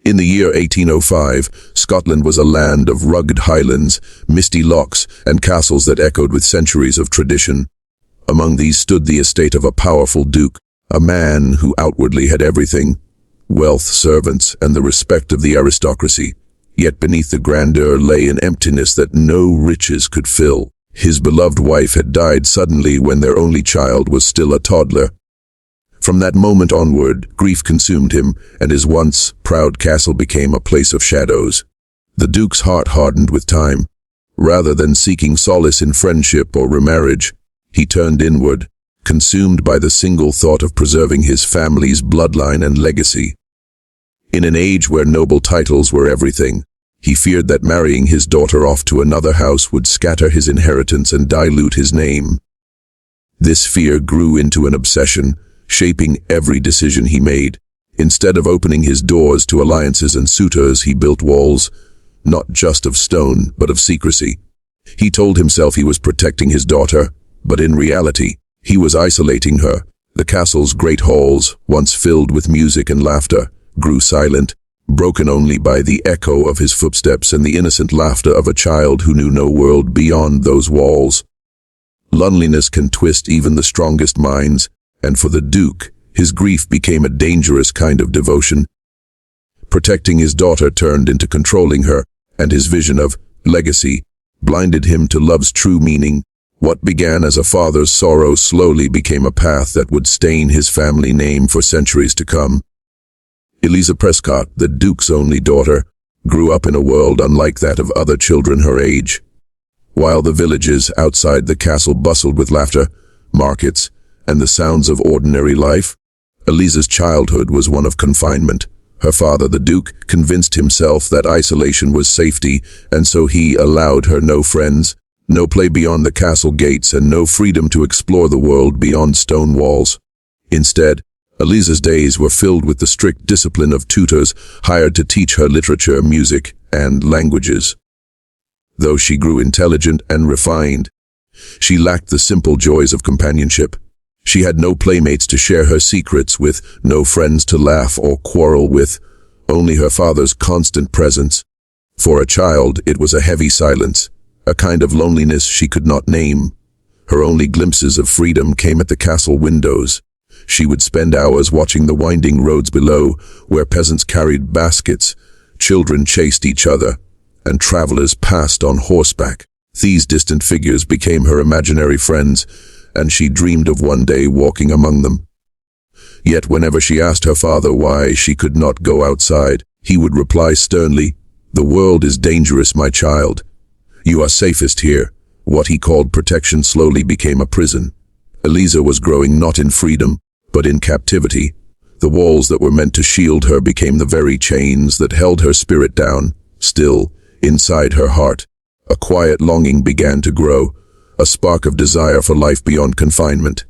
In the year 1805, Scotland was a land of rugged highlands, misty lochs, and castles that echoed with centuries of tradition. Among these stood the estate of a powerful duke, a man who outwardly had everything: wealth, servants, and the respect of the aristocracy. Yet beneath the grandeur lay an emptiness that no riches could fill. His beloved wife had died suddenly when their only child was still a toddler. From that moment onward, grief consumed him, and his once proud castle became a place of shadows. The duke's heart hardened with time. Rather than seeking solace in friendship or remarriage, he turned inward, consumed by the single thought of preserving his family's bloodline and legacy. In an age where noble titles were everything, he feared that marrying his daughter off to another house would scatter his inheritance and dilute his name. This fear grew into an obsession, shaping every decision he made. Instead of opening his doors to alliances and suitors, he built walls, not just of stone, but of secrecy. He told himself he was protecting his daughter, but in reality, he was isolating her. The castle's great halls, once filled with music and laughter, grew silent, broken only by the echo of his footsteps and the innocent laughter of a child who knew no world beyond those walls. Loneliness can twist even the strongest minds, and for the Duke, his grief became a dangerous kind of devotion. Protecting his daughter turned into controlling her, and his vision of legacy blinded him to love's true meaning. What began as a father's sorrow slowly became a path that would stain his family name for centuries to come. Eliza Prescott, the Duke's only daughter, grew up in a world unlike that of other children her age. While the villages outside the castle bustled with laughter, markets, and the sounds of ordinary life, Eliza's childhood was one of confinement. Her father, the Duke, convinced himself that isolation was safety, and so he allowed her no friends, no play beyond the castle gates, and no freedom to explore the world beyond stone walls. Instead, Eliza's days were filled with the strict discipline of tutors hired to teach her literature, music, and languages. Though she grew intelligent and refined, she lacked the simple joys of companionship. She had no playmates to share her secrets with, no friends to laugh or quarrel with, only her father's constant presence. For a child, it was a heavy silence, a kind of loneliness she could not name. Her only glimpses of freedom came at the castle windows. She would spend hours watching the winding roads below, where peasants carried baskets, children chased each other, and travelers passed on horseback. These distant figures became her imaginary friends, and she dreamed of one day walking among them. Yet whenever she asked her father why she could not go outside, he would reply sternly, "The world is dangerous, my child. You are safest here." What he called protection slowly became a prison. Eliza was growing not in freedom, but in captivity. The walls that were meant to shield her became the very chains that held her spirit down. Still, inside her heart, a quiet longing began to grow, a spark of desire for life beyond confinement.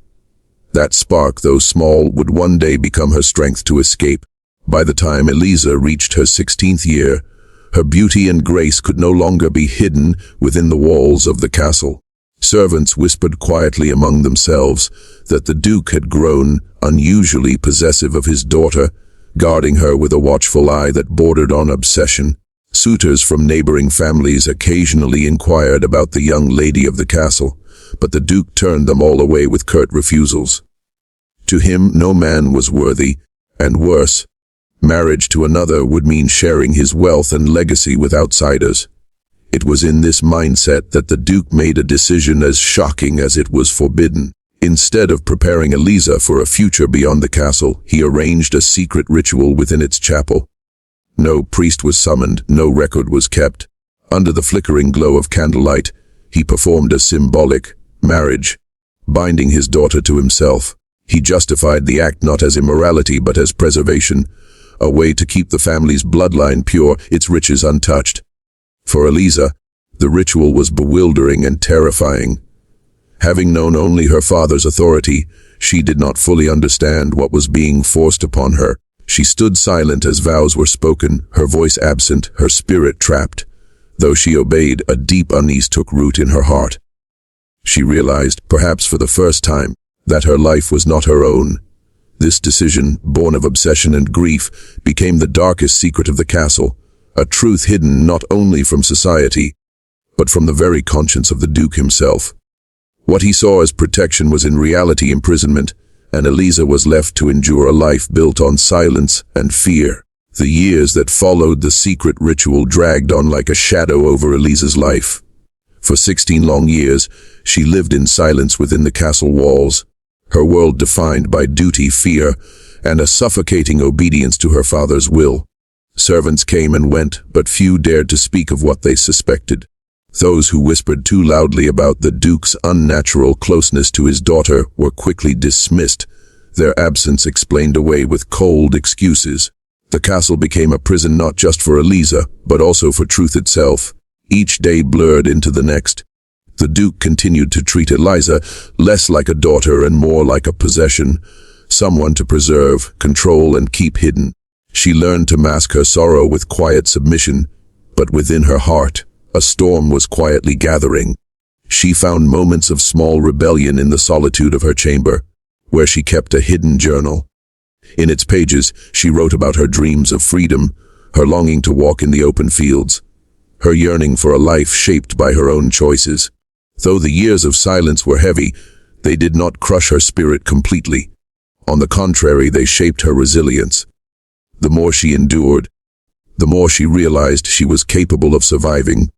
That spark, though small, would one day become her strength to escape. By the time Eliza reached her 16th year, her beauty and grace could no longer be hidden within the walls of the castle. Servants whispered quietly among themselves that the Duke had grown unusually possessive of his daughter, guarding her with a watchful eye that bordered on obsession. Suitors from neighboring families occasionally inquired about the young lady of the castle, but the Duke turned them all away with curt refusals. To him, no man was worthy, and worse, marriage to another would mean sharing his wealth and legacy with outsiders. It was in this mindset that the Duke made a decision as shocking as it was forbidden. Instead of preparing Eliza for a future beyond the castle, he arranged a secret ritual within its chapel. No priest was summoned, no record was kept. Under the flickering glow of candlelight, he performed a symbolic marriage, binding his daughter to himself. He justified the act not as immorality but as preservation, a way to keep the family's bloodline pure, its riches untouched. For Eliza, the ritual was bewildering and terrifying. Having known only her father's authority, she did not fully understand what was being forced upon her. She stood silent as vows were spoken, her voice absent, her spirit trapped. Though she obeyed, a deep unease took root in her heart. She realized, perhaps for the first time, that her life was not her own. This decision, born of obsession and grief, became the darkest secret of the castle, a truth hidden not only from society, but from the very conscience of the Duke himself. What he saw as protection was in reality imprisonment, and Eliza was left to endure a life built on silence and fear. The years that followed the secret ritual dragged on like a shadow over Eliza's life. For 16 long years, she lived in silence within the castle walls, her world defined by duty, fear, and a suffocating obedience to her father's will. Servants came and went, but few dared to speak of what they suspected. Those who whispered too loudly about the Duke's unnatural closeness to his daughter were quickly dismissed, their absence explained away with cold excuses. The castle became a prison not just for Eliza, but also for truth itself. Each day blurred into the next. The Duke continued to treat Eliza less like a daughter and more like a possession, someone to preserve, control, and keep hidden. She learned to mask her sorrow with quiet submission, but within her heart, a storm was quietly gathering. She found moments of small rebellion in the solitude of her chamber, where she kept a hidden journal. In its pages, she wrote about her dreams of freedom, her longing to walk in the open fields, her yearning for a life shaped by her own choices. Though the years of silence were heavy, they did not crush her spirit completely. On the contrary, they shaped her resilience. The more she endured, the more she realized she was capable of surviving.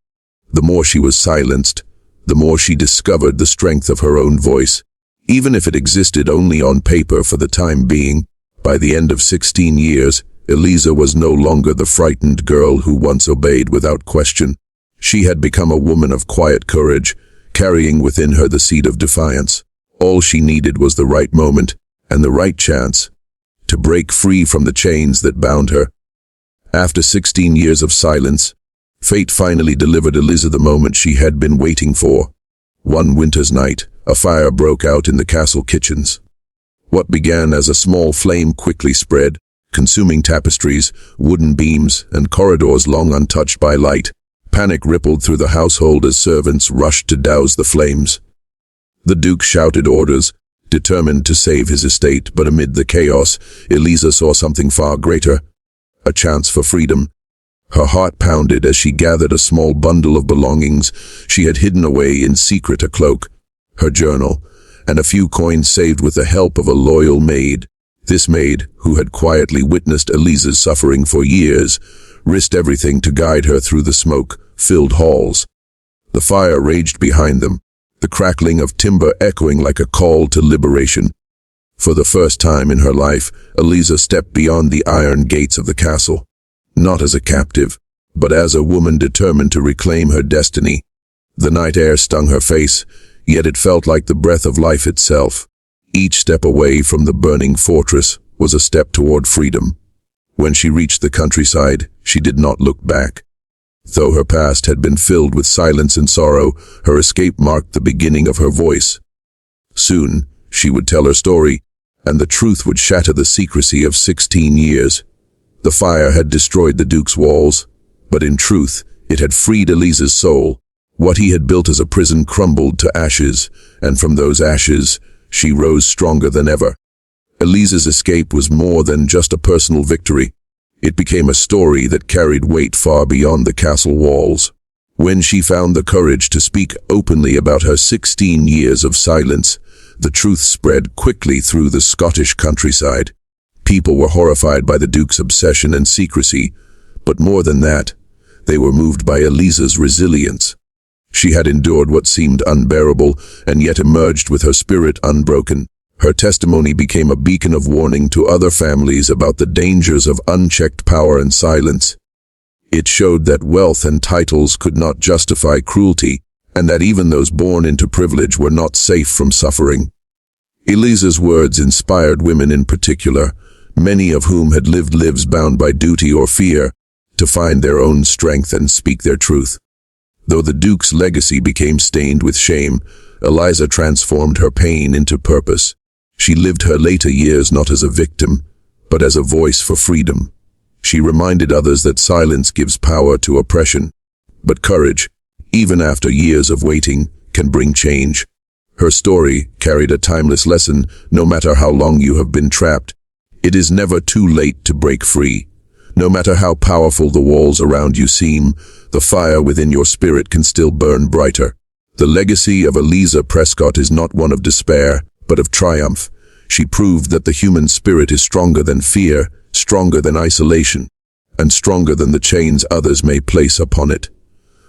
The more she was silenced, the more she discovered the strength of her own voice, even if it existed only on paper for the time being. By the end of 16 years, Eliza was no longer the frightened girl who once obeyed without question. She had become a woman of quiet courage, carrying within her the seed of defiance. All she needed was the right moment and the right chance to break free from the chains that bound her. After 16 years of silence, fate finally delivered Eliza the moment she had been waiting for. One winter's night, a fire broke out in the castle kitchens. What began as a small flame quickly spread, consuming tapestries, wooden beams, and corridors long untouched by light. Panic rippled through the household as servants rushed to douse the flames. The Duke shouted orders, determined to save his estate, but amid the chaos, Eliza saw something far greater, a chance for freedom. Her heart pounded as she gathered a small bundle of belongings she had hidden away in secret: a cloak, her journal, and a few coins saved with the help of a loyal maid. This maid, who had quietly witnessed Eliza's suffering for years, risked everything to guide her through the smoke-filled halls. The fire raged behind them, the crackling of timber echoing like a call to liberation. For the first time in her life, Eliza stepped beyond the iron gates of the castle, not as a captive, but as a woman determined to reclaim her destiny. The night air stung her face, yet it felt like the breath of life itself. Each step away from the burning fortress was a step toward freedom. When she reached the countryside, she did not look back. Though her past had been filled with silence and sorrow, her escape marked the beginning of her voice. Soon, she would tell her story, and the truth would shatter the secrecy of 16 years. The fire had destroyed the Duke's walls, but in truth, it had freed Eliza's soul. What he had built as a prison crumbled to ashes, and from those ashes, she rose stronger than ever. Eliza's escape was more than just a personal victory. It became a story that carried weight far beyond the castle walls. When she found the courage to speak openly about her 16 years of silence, the truth spread quickly through the Scottish countryside. People were horrified by the Duke's obsession and secrecy, but more than that, they were moved by Eliza's resilience. She had endured what seemed unbearable, and yet emerged with her spirit unbroken. Her testimony became a beacon of warning to other families about the dangers of unchecked power and silence. It showed that wealth and titles could not justify cruelty, and that even those born into privilege were not safe from suffering. Eliza's words inspired women in particular, many of whom had lived lives bound by duty or fear, to find their own strength and speak their truth. Though the Duke's legacy became stained with shame, Eliza transformed her pain into purpose. She lived her later years not as a victim, but as a voice for freedom. She reminded others that silence gives power to oppression, but courage, even after years of waiting, can bring change. Her story carried a timeless lesson: no matter how long you have been trapped, It is never too late to break free. No matter how powerful the walls around you seem, the fire within your spirit can still burn brighter. The legacy of Eliza Prescott is not one of despair, but of triumph. She proved that the human spirit is stronger than fear, stronger than isolation, and stronger than the chains others may place upon it.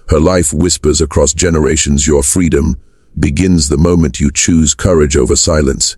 Her life whispers across generations. Your freedom begins the moment you choose courage over silence.